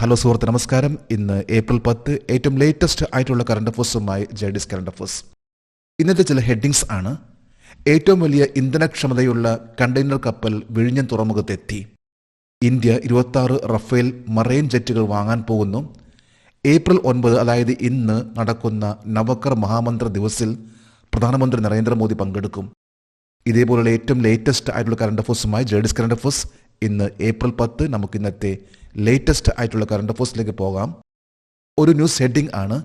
Hello സുഹൃത്ത്, നമസ്കാരം. ഇന്ന് ഏപ്രിൽ 10, ഏറ്റവും ലേറ്റസ്റ്റ് ആയിട്ടുള്ള കറണ്ട് അഫേഴ്സുമായി ജെഡിസ് കറണ്ട് അഫേഴ്സ്. ഇന്നത്തെ ചില ഹെഡിങ്സ് ആണ്. ഏറ്റവും വലിയ ഇന്ധനക്ഷമതയുള്ള കണ്ടെയ്നർ കപ്പൽ വിഴിഞ്ഞം തുറമുഖത്തെത്തി. ഇന്ത്യ 26 റഫേൽ മറൈൻ ജെറ്റുകൾ വാങ്ങാൻ പോകുന്നു. ഏപ്രിൽ 9, അതായത് ഇന്ന് നടക്കുന്ന നവകർ മഹാമന്ത്ര ദിവസിൽ പ്രധാനമന്ത്രി നരേന്ദ്രമോദി പങ്കെടുക്കും. ഇതേപോലുള്ള ഏറ്റവും ലേറ്റസ്റ്റ് ആയിട്ടുള്ള കറണ്ട് അഫേഴ്സുമായി ജെഡിസ് കറണ്ട് അഫേഴ്സ്. ഇന്ന് ഏപ്രിൽ 10 നമുക്ക് ഇന്നത്തെ ലേറ്റസ്റ്റ് ആയിട്ടുള്ള കറണ്ട് അഫേഴ്സിലേക്ക് പോകാം. ഒരു ന്യൂസ് ഹെഡിംഗ് ആണ്: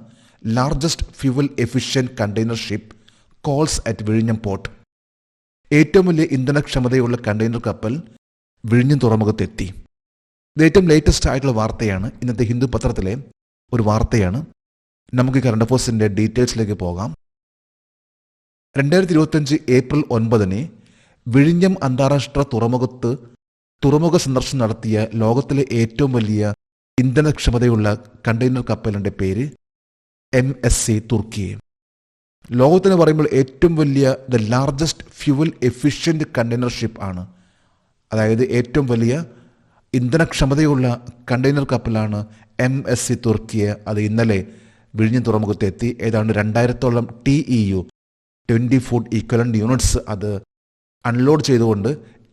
largest fuel efficient container ship calls at വിഴിഞ്ഞം പോർട്ട്. ഏറ്റവും വലിയ ഇന്ധനക്ഷമതയുള്ള കണ്ടെയ്നർ കപ്പൽ വിഴിഞ്ഞം തുറമുഖത്തെത്തി. ഇത് ഏറ്റവും ലേറ്റസ്റ്റ് ആയിട്ടുള്ള വാർത്തയാണ്. ഇന്നത്തെ ഹിന്ദു പത്രത്തിലെ ഒരു വാർത്തയാണ്. നമുക്ക് കറണ്ട് അഫേഴ്സിൻ്റെ ഡീറ്റെയിൽസിലേക്ക് പോകാം. 2025 ഏപ്രിൽ 9 വിഴിഞ്ഞം അന്താരാഷ്ട്ര തുറമുഖ സന്ദർശനം നടത്തിയ ലോകത്തിലെ ഏറ്റവും വലിയ ഇന്ധനക്ഷമതയുള്ള കണ്ടെയ്നർ കപ്പലിൻ്റെ പേര് MSC തുർക്കി. ലോകത്തിന് പറയുമ്പോൾ ഏറ്റവും വലിയ the largest fuel efficient container ship ആണ്. അതായത് ഏറ്റവും വലിയ ഇന്ധനക്ഷമതയുള്ള കണ്ടെയ്നർ കപ്പലാണ് MSC തുർക്കിയെ. അത് ഇന്നലെ വിഴിഞ്ഞം തുറമുഖത്തെത്തി. ഏതാണ്ട് 2000ഓളം TEU 20 ഫുഡ് ഈക്വലൻ്റ് യൂണിറ്റ്സ് അത് അൺലോഡ് ചെയ്തുകൊണ്ട്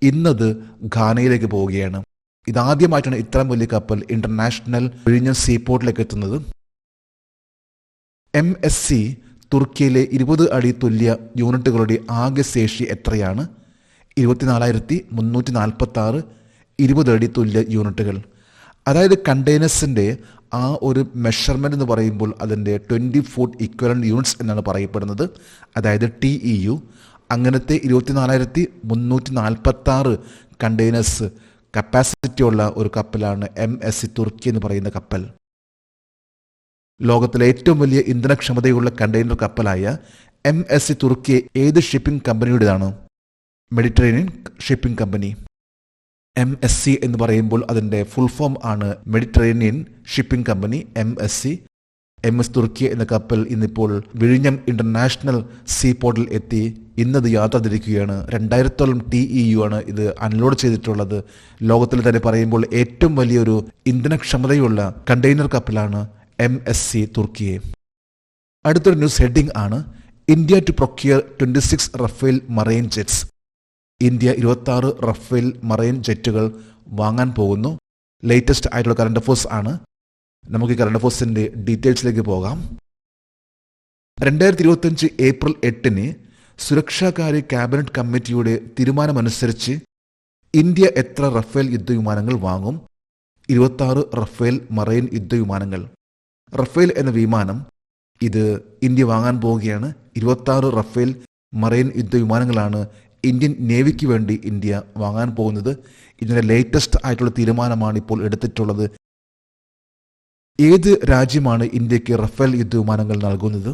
ഇന്നത് ഘാനയിലേക്ക് പോവുകയാണ്. ഇതാദ്യമായിട്ടാണ് ഇത്രയും വലിയ കപ്പൽ ഇന്റർനാഷണൽ വിഴിഞ്ഞം സീപോർട്ടിലേക്ക് എത്തുന്നത്. MSC തുർക്കിയിലെ 20 അടി തുല്യ യൂണിറ്റുകളുടെ ആകെ ശേഷി എത്രയാണ്? 24,346 20 അടി തുല്യ യൂണിറ്റുകൾ. അതായത് കണ്ടെയ്നേഴ്സിൻ്റെ ആ ഒരു മെഷർമെൻ്റ് എന്ന് പറയുമ്പോൾ അതിൻ്റെ 20 ഫുഡ് ഈക്വലൻ്റ് യൂണിറ്റ്സ് എന്നാണ് പറയപ്പെടുന്നത്. അതായത് TEU. അങ്ങനത്തെ 24,346 കണ്ടെയ്നേഴ്സ് കപ്പാസിറ്റി ഉള്ള ഒരു കപ്പലാണ് MSC തുർക്കി എന്ന് പറയുന്ന കപ്പൽ. ലോകത്തിലെ ഏറ്റവും വലിയ ഇന്ധനക്ഷമതയുള്ള കണ്ടെയ്നർ കപ്പലായ MSC തുർക്കി ഏത് ഷിപ്പിംഗ് കമ്പനിയുടേതാണ്? Mediterranean shipping company. MSC എന്ന് പറയുമ്പോൾ അതിൻ്റെ ഫുൾ ഫോം ആണ് Mediterranean shipping company MSC. MS തുർക്കി എന്ന കപ്പൽ ഇന്നിപ്പോൾ വിഴിഞ്ഞം ഇന്റർനാഷണൽ സീപോർട്ടിൽ എത്തി. ഇന്നത് യാത്ര തിരിക്കുകയാണ്. 2000ഓളം TEU ആണ് ഇത് അൺലോഡ് ചെയ്തിട്ടുള്ളത്. ലോകത്തിൽ തന്നെ പറയുമ്പോൾ ഏറ്റവും വലിയൊരു ഇന്ധനക്ഷമതയുള്ള കണ്ടെയ്നർ കപ്പലാണ് MSC തുർക്കിയെ. അടുത്തൊരു ന്യൂസ് ഹെഡിംഗ് ആണ്: India to procure 26 Rafale marine jets. India 26 Rafale marine ജെറ്റുകൾ വാങ്ങാൻ പോകുന്നു. ലേറ്റസ്റ്റ് ആയിട്ടുള്ള കറണ്ട് അഫേഴ്സ് ആണ്. നമുക്ക് ഈ കറണ്ട് അഫേഴ്സിൻ്റെ ഡീറ്റെയിൽസിലേക്ക് പോകാം. 2025 ഏപ്രിൽ 8 സുരക്ഷാകാര്യ ക്യാബിനറ്റ് കമ്മിറ്റിയുടെ തീരുമാനമനുസരിച്ച് ഇന്ത്യ എത്ര റഫേൽ യുദ്ധവിമാനങ്ങൾ വാങ്ങും? 26 റഫേൽ മറൈൻ യുദ്ധവിമാനങ്ങൾ. റഫേൽ എന്ന വിമാനം ഇത് ഇന്ത്യ വാങ്ങാൻ പോവുകയാണ്. 26 റഫേൽ മറൈൻ യുദ്ധവിമാനങ്ങളാണ് ഇന്ത്യൻ നേവിക്ക് വേണ്ടി ഇന്ത്യ വാങ്ങാൻ പോകുന്നത്. ഇതിൻ്റെ ലേറ്റസ്റ്റ് ആയിട്ടുള്ള തീരുമാനമാണ് ഇപ്പോൾ എടുത്തിട്ടുള്ളത്. ഏത് രാജ്യമാണ് ഇന്ത്യക്ക് റഫേൽ യുദ്ധവിമാനങ്ങൾ നൽകുന്നത്?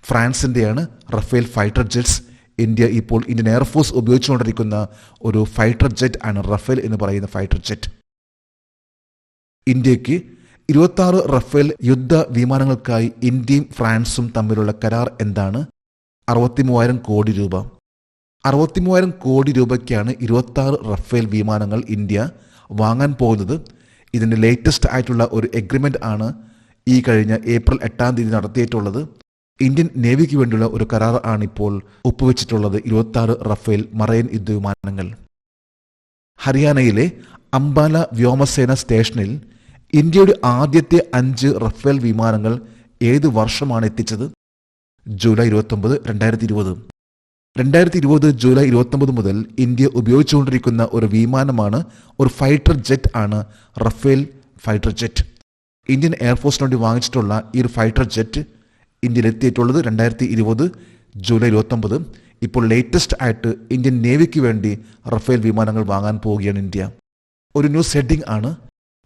ഫ്രാൻസിൻ്റെയാണ് റഫേൽ ഫൈറ്റർ ജെറ്റ്സ്. ഇന്ത്യ ഇപ്പോൾ ഇന്ത്യൻ എയർഫോഴ്സ് ഉപയോഗിച്ചുകൊണ്ടിരിക്കുന്ന ഒരു ഫൈറ്റർ ജെറ്റ് ആണ് റഫേൽ എന്ന് പറയുന്ന ഫൈറ്റർ ജെറ്റ്. ഇന്ത്യക്ക് 26 റഫേൽ യുദ്ധ വിമാനങ്ങൾക്കായി ഇന്ത്യയും ഫ്രാൻസും തമ്മിലുള്ള കരാർ എന്താണ്? 63,000 കോടി രൂപ. 63,000 കോടി രൂപയ്ക്കാണ് 26 റഫേൽ വിമാനങ്ങൾ ഇന്ത്യ വാങ്ങാൻ പോകുന്നത്. ഇതിൻ്റെ ലേറ്റസ്റ്റ് ആയിട്ടുള്ള ഒരു എഗ്രിമെൻ്റ് ആണ് ഈ കഴിഞ്ഞ ഏപ്രിൽ 8 നടത്തിയിട്ടുള്ളത്. ഇന്ത്യൻ നേവിക്ക് വേണ്ടിയുള്ള ഒരു കരാർ ആണിപ്പോൾ ഒപ്പുവെച്ചിട്ടുള്ളത്. 26 റഫേൽ മറൈൻ യുദ്ധവിമാനങ്ങൾ. ഹരിയാനയിലെ അംബാല വ്യോമസേന സ്റ്റേഷനിൽ ഇന്ത്യയുടെ ആദ്യത്തെ 5 റഫേൽ വിമാനങ്ങൾ ഏത് വർഷമാണ് എത്തിച്ചത്? ജൂലൈ 29, 2020. 2020 ജൂലൈ 29 മുതൽ ഇന്ത്യ ഉപയോഗിച്ചുകൊണ്ടിരിക്കുന്ന ഒരു വിമാനമാണ്, ഒരു ഫൈറ്റർ ജെറ്റ് ആണ് റഫേൽ ഫൈറ്റർ ജെറ്റ്. ഇന്ത്യൻ എയർഫോഴ്സിന് വേണ്ടി വാങ്ങിച്ചിട്ടുള്ള ഈ ഒരു ഫൈറ്റർ ജെറ്റ് ഇന്ത്യയിൽ എത്തിയിട്ടുള്ളത് 2020 ജൂലൈ 29. ഇപ്പോൾ ലേറ്റസ്റ്റ് ആയിട്ട് ഇന്ത്യൻ നേവിക്ക് വേണ്ടി റഫേൽ വിമാനങ്ങൾ വാങ്ങാൻ പോവുകയാണ് ഇന്ത്യ. ഒരു ന്യൂസ് ഹെഡിംഗ് ആണ്: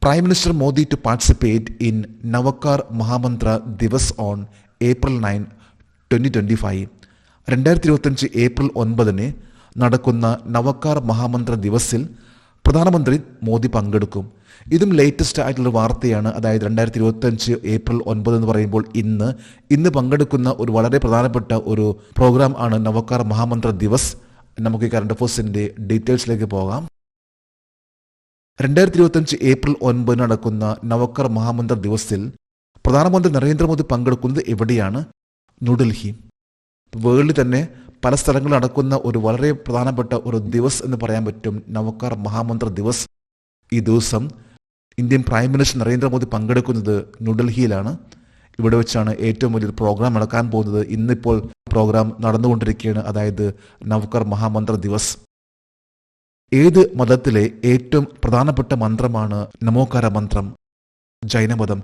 prime minister Modi to participate in Navkar Mahamantra Divas on April 9, 2025. 2025 April 9 നടക്കുന്ന നവകാർ മഹാമന്ത്ര ദിവസിൽ പ്രധാനമന്ത്രി മോദി പങ്കെടുക്കും. ഇതും ലേറ്റസ്റ്റ് ആയിട്ടുള്ള വാർത്തയാണ്. അതായത് 2025 ഏപ്രിൽ 9 എന്ന് പറയുമ്പോൾ ഇന്ന് പങ്കെടുക്കുന്ന ഒരു വളരെ പ്രധാനപ്പെട്ട ഒരു പ്രോഗ്രാം ആണ് നവകാർ മഹാമന്ത്ര ദിവസ്. നമുക്ക് ഈ കറണ്ട് അഫേഴ്സിൻ്റെ ഡീറ്റെയിൽസിലേക്ക് പോകാം. 2025 ഏപ്രിൽ 9 നടക്കുന്ന നവക്കർ മഹാമന്ത്ര ദിവസിൽ പ്രധാനമന്ത്രി നരേന്ദ്രമോദി പങ്കെടുക്കുന്നത് എവിടെയാണ്? ന്യൂഡൽഹി. വേൾഡിൽ തന്നെ പല സ്ഥലങ്ങളിൽ നടക്കുന്ന ഒരു വളരെ പ്രധാനപ്പെട്ട ഒരു ദിവസ് എന്ന് പറയാൻ പറ്റും നവക്കർ മഹാമന്ത്ര ദിവസ്. ഈ ദിവസം ഇന്ത്യൻ പ്രൈം മിനിസ്റ്റർ നരേന്ദ്രമോദി പങ്കെടുക്കുന്നത് ന്യൂഡൽഹിയിലാണ്. ഇവിടെ വെച്ചാണ് ഏറ്റവും വലിയൊരു പ്രോഗ്രാം നടക്കാൻ പോകുന്നത്. ഇന്നിപ്പോൾ പ്രോഗ്രാം നടന്നുകൊണ്ടിരിക്കുകയാണ്, അതായത് നവക്കർ മഹാമന്ത്ര ദിവസ്. ഏത് മതത്തിലെ ഏറ്റവും പ്രധാനപ്പെട്ട മന്ത്രമാണ് നമോകാര മന്ത്രം? ജൈനമതം.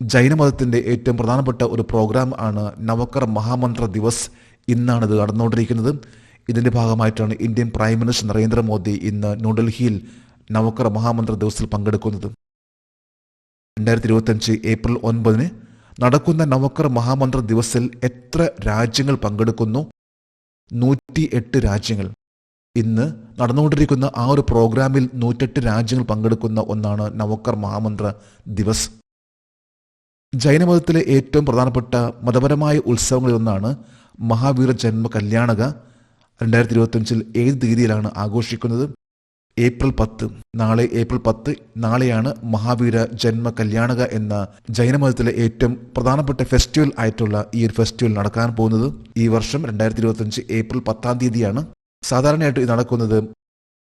ജൈനമതത്തിൻ്റെ ഏറ്റവും പ്രധാനപ്പെട്ട ഒരു പ്രോഗ്രാം ആണ് നവക്കർ മഹാമന്ത്ര ദിവസ്. ഇന്നാണിത് നടന്നുകൊണ്ടിരിക്കുന്നത്. ഇതിൻ്റെ ഭാഗമായിട്ടാണ് ഇന്ത്യൻ പ്രൈം മിനിസ്റ്റർ നരേന്ദ്രമോദി ഇന്ന് ന്യൂഡൽഹിയിൽ നവക്കർ മഹാമന്ത്ര ദിവസത്തിൽ പങ്കെടുക്കുന്നത്. 2025 ഏപ്രിൽ 9 നടക്കുന്ന നവക്കർ മഹാമന്ത്ര ദിവസിൽ എത്ര രാജ്യങ്ങൾ പങ്കെടുക്കുന്നു? 108 രാജ്യങ്ങൾ. ഇന്ന് നടന്നുകൊണ്ടിരിക്കുന്ന ആ ഒരു പ്രോഗ്രാമിൽ 108 രാജ്യങ്ങൾ പങ്കെടുക്കുന്ന ഒന്നാണ് നവക്കർ മഹാമന്ത്ര ദിവസ്. ജൈനമതത്തിലെ ഏറ്റവും പ്രധാനപ്പെട്ട മതപരമായ ഉത്സവങ്ങളിൽ ഒന്നാണ് മഹാവീര ജന്മ കല്യാണക. 2025 ഏത് തീയതിയിലാണ് ആഘോഷിക്കുന്നത്? ഏപ്രിൽ 10. നാളെ ഏപ്രിൽ 10 നാളെയാണ് മഹാവീര ജന്മ കല്യാണക എന്ന ജൈനമതത്തിലെ ഏറ്റവും പ്രധാനപ്പെട്ട ഫെസ്റ്റിവൽ ആയിട്ടുള്ള ഈ ഒരു ഫെസ്റ്റിവൽ നടക്കാൻ പോകുന്നത്. ഈ വർഷം 2025 ഏപ്രിൽ 10 തീയതിയാണ്. സാധാരണയായിട്ട് ഇത് നടക്കുന്നത്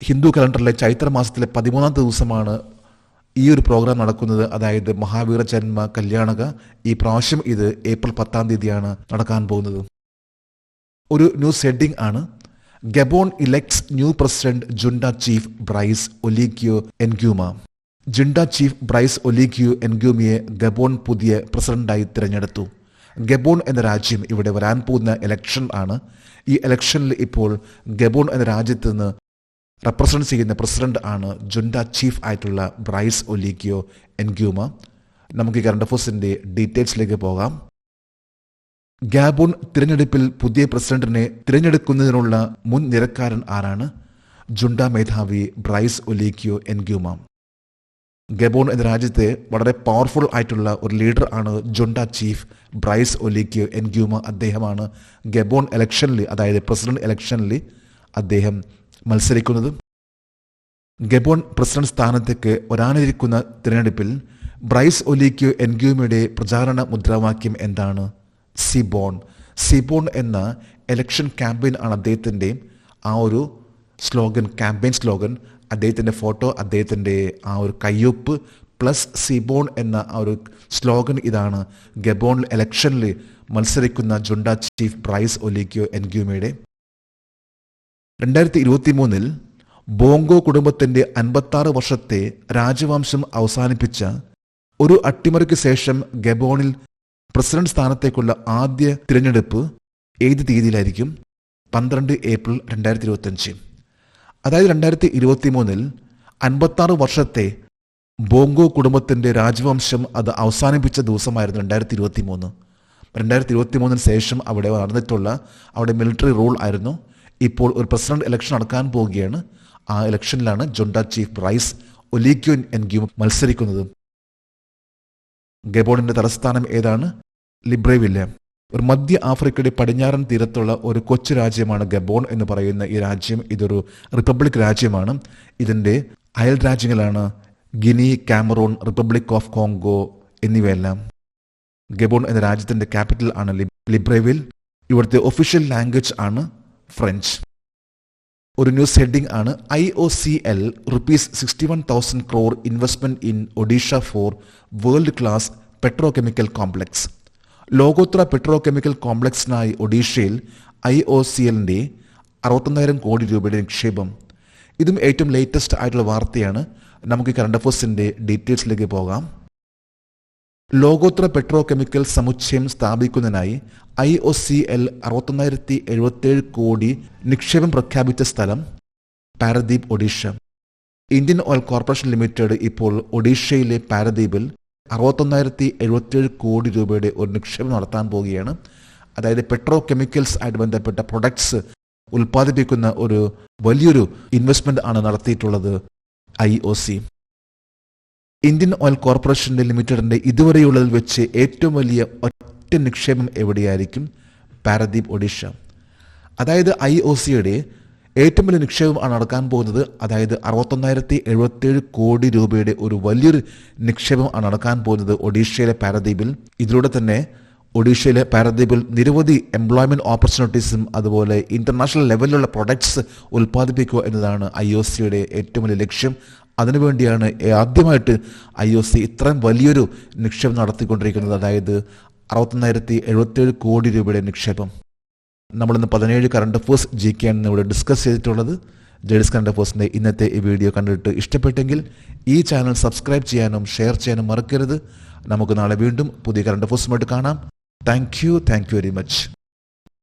ഹിന്ദു കലണ്ടറിലെ ചൈത്രമാസത്തിലെ 13ാം ദിവസമാണ് ഈ ഒരു പ്രോഗ്രാം നടക്കുന്നത്, അതായത് മഹാവീര ജന്മ കല്യാണക. ഈ പ്രാവശ്യം ഇത് ഏപ്രിൽ 10 തീയതിയാണ് നടക്കാൻ പോകുന്നത്. ഒരു ന്യൂസ് ഹെഡിംഗ് ആണ്: Gabon elects new president junta chief Brice Oligui Nguema. Junta chief Brice Oligui എൻഗ്യൂമിയെ ഗബോൺ പുതിയ പ്രസിഡന്റായി തിരഞ്ഞെടുത്തു. ഗബോൺ എന്ന രാജ്യം ഇവിടെ വരാൻ പോകുന്ന ഇലക്ഷൻ ആണ്. ഈ ഇലക്ഷനിൽ ഇപ്പോൾ ഗബോൺ എന്ന രാജ്യത്ത് നിന്ന് റെപ്രസെന്റ് ചെയ്യുന്ന പ്രസിഡന്റ് ആണ് ജുണ്ട ചീഫ് ആയിട്ടുള്ള ബ്രൈസ് ഒലിഗ്യോ എൻഗ്യൂമ. നമുക്ക് ഈ കറണ്ട് അഫയേഴ്സിന്റെ ഡീറ്റെയിൽസിലേക്ക് പോകാം. ഗാബോൺ തിരഞ്ഞെടുപ്പിൽ പുതിയ പ്രസിഡന്റിനെ തിരഞ്ഞെടുക്കുന്നതിനുള്ള മുൻ നിരക്കാരൻ ആരാണ്? ജുണ്ട മേധാവി ബ്രൈസ് ഒലിഗ്യോ എൻഗ്യൂമ. ഗബോൺ എന്ന രാജ്യത്തെ വളരെ പവർഫുൾ ആയിട്ടുള്ള ഒരു ലീഡർ ആണ് ജുണ്ട ചീഫ് ബ്രൈസ് ഒലിഗ്യോ എൻഗ്യൂമ. അദ്ദേഹമാണ് ഗബോൺ ഇലക്ഷനിൽ, അതായത് പ്രസിഡന്റ് ഇലക്ഷനിൽ അദ്ദേഹം മത്സരിക്കുന്നത്. ഗബോൺ പ്രസിഡന്റ് സ്ഥാനത്തേക്ക് വരാനിരിക്കുന്ന തിരഞ്ഞെടുപ്പിൽ ബ്രൈസ് ഒലിഗ്യോ എൻഗ്യൂമയുടെ പ്രചാരണ മുദ്രാവാക്യം എന്താണ്? സിബോൺ. സിബോൺ എന്ന ഇലക്ഷൻ ക്യാമ്പയിൻ ആണ് അദ്ദേഹത്തിൻ്റെ ആ ഒരു സ്ലോഗൻ, ക്യാമ്പയിൻ സ്ലോഗൻ. അദ്ദേഹത്തിൻ്റെ ഫോട്ടോ, അദ്ദേഹത്തിൻ്റെ ആ ഒരു കയ്യൊപ്പ് പ്ലസ് സിബോൺ എന്ന ആ ഒരു സ്ലോഗൻ. ഇതാണ് ഗബോൺ ഇലക്ഷനിൽ മത്സരിക്കുന്ന ജുണ്ട ചീഫ് ബ്രൈസ് ഒലിഗ്യോ എൻഗ്യൂമയുടെ. 2023 ബോങ്കോ കുടുംബത്തിൻ്റെ 56 വർഷത്തെ രാജവംശം അവസാനിപ്പിച്ച ഒരു അട്ടിമറിക്ക് ശേഷം ഗബോണിൽ പ്രസിഡന്റ് സ്ഥാനത്തേക്കുള്ള ആദ്യ തിരഞ്ഞെടുപ്പ് ഏത് തീയതിയിലായിരിക്കും? 12 ഏപ്രിൽ 2025. അതായത് 2023 56 വർഷത്തെ ബോങ്കോ കുടുംബത്തിൻ്റെ രാജവംശം അത് അവസാനിപ്പിച്ച ദിവസമായിരുന്നു 2023. 2023 ശേഷം അവിടെ നടന്നിട്ടുള്ള അവിടെ മിലിറ്ററി റൂൾ ആയിരുന്നു. ഇപ്പോൾ ഒരു പ്രസിഡന്റ് ഇലക്ഷൻ നടക്കാൻ പോവുകയാണ്. ആ ഇലക്ഷനിലാണ് ജുണ്ട ചീഫ് ബ്രൈസ് ഒലിഗ്യോ എൻഗ്യൂമ മത്സരിക്കുന്നത്. ഗബോണിന്റെ തലസ്ഥാനം ഏതാണ്? ലിബ്രേവില്ല. ഒരു മധ്യ ആഫ്രിക്കയുടെ പടിഞ്ഞാറൻ തീരത്തുള്ള ഒരു കൊച്ചു രാജ്യമാണ് ഗബോൺ എന്ന് പറയുന്ന ഈ രാജ്യം. ഇതൊരു റിപ്പബ്ലിക് രാജ്യമാണ്. ഇതിൻ്റെ അയൽ രാജ്യങ്ങളാണ് Guinea, Cameroon, republic of Congo എന്നിവയെല്ലാം. ഗബോൺ എന്ന രാജ്യത്തിൻ്റെ ക്യാപിറ്റൽ ആണ് ലിബ്രേവിൽ. ഇവിടുത്തെ ഒഫീഷ്യൽ ലാംഗ്വേജ് ആണ് ഫ്രഞ്ച്. ഒരു ന്യൂസ് ഹെഡിംഗ് ആണ്: IOCL ₹61,000 crore investment in Odisha for world class petrochemical complex. ലോകോത്തര പെട്രോകെമിക്കൽ കോംപ്ലക്സിനായി ഒഡീഷയിൽ IOCLന്റെ 61,000 കോടി രൂപയുടെ നിക്ഷേപം. ഇതും ഏറ്റവും ലേറ്റസ്റ്റ് ആയിട്ടുള്ള വാർത്തയാണ്. നമുക്ക് കറണ്ട് അഫയേഴ്സിന്റെ ഡീറ്റെയിൽസിലേക്ക് പോകാം. ലോകോത്തര പെട്രോകെമിക്കൽ സമുച്ചയം സ്ഥാപിക്കുന്നതിനായി IOCL 61,077 കോടി നിക്ഷേപം പ്രഖ്യാപിച്ച സ്ഥലം Paradip, Odisha. Indian oil corporation limited ഇപ്പോൾ ഒഡീഷയിലെ പാരദീപിൽ 61,077 കോടി രൂപയുടെ ഒരു നിക്ഷേപം നടത്താൻ പോവുകയാണ്. അതായത് പെട്രോ കെമിക്കൽസ് ആയിട്ട് ബന്ധപ്പെട്ട പ്രൊഡക്ട്സ് ഉൽപ്പാദിപ്പിക്കുന്ന ഒരു വലിയൊരു ഇൻവെസ്റ്റ്മെന്റ് ആണ് നടത്തിയിട്ടുള്ളത് IOC. ഇന്ത്യൻ ഓയിൽ കോർപ്പറേഷൻ ലിമിറ്റഡിന്റെ ഇതുവരെയുള്ളതിൽ വെച്ച് ഏറ്റവും വലിയ ഒറ്റ നിക്ഷേപം എവിടെയായിരിക്കും? പാരദീപ്, ഒഡീഷ. അതായത് IOCയുടെ ഏറ്റവും വലിയ നിക്ഷേപം ആണ് നടക്കാൻ പോകുന്നത്. അതായത് 61,077 കോടി രൂപയുടെ ഒരു വലിയൊരു നിക്ഷേപം ആണ് നടക്കാൻ പോകുന്നത് ഒഡീഷയിലെ പാരദ്വീപിൽ. ഇതിലൂടെ തന്നെ ഒഡീഷയിലെ പാരദ്വീപിൽ നിരവധി എംപ്ലോയ്മെന്റ് ഓപ്പർച്യൂണിറ്റീസും അതുപോലെ ഇന്റർനാഷണൽ ലെവലിലുള്ള പ്രൊഡക്ട്സ് ഉൽപ്പാദിപ്പിക്കുക എന്നതാണ് IOCയുടെ ഏറ്റവും വലിയ ലക്ഷ്യം. അതിനുവേണ്ടിയാണ് ആദ്യമായിട്ട് IOC ഇത്രയും വലിയൊരു നിക്ഷേപം നടത്തിക്കൊണ്ടിരിക്കുന്നത്. അതായത് 61,077 കോടി രൂപയുടെ നിക്ഷേപം. നമ്മളിന്ന് 17 കറണ്ട് അഫേഴ്സ് GK ആണ് ഇവിടെ ഡിസ്കസ് ചെയ്തിട്ടുള്ളത്. ജെഡിസ് കറണ്ട് അഫേഴ്സിൻ്റെ ഇന്നത്തെ ഈ വീഡിയോ കണ്ടിട്ട് ഇഷ്ടപ്പെട്ടെങ്കിൽ ഈ ചാനൽ സബ്സ്ക്രൈബ് ചെയ്യാനും ഷെയർ ചെയ്യാനും മറക്കരുത്. നമുക്ക് നാളെ വീണ്ടും പുതിയ കറണ്ട് അഫേഴ്സുമായിട്ട് കാണാം. Thank you very much.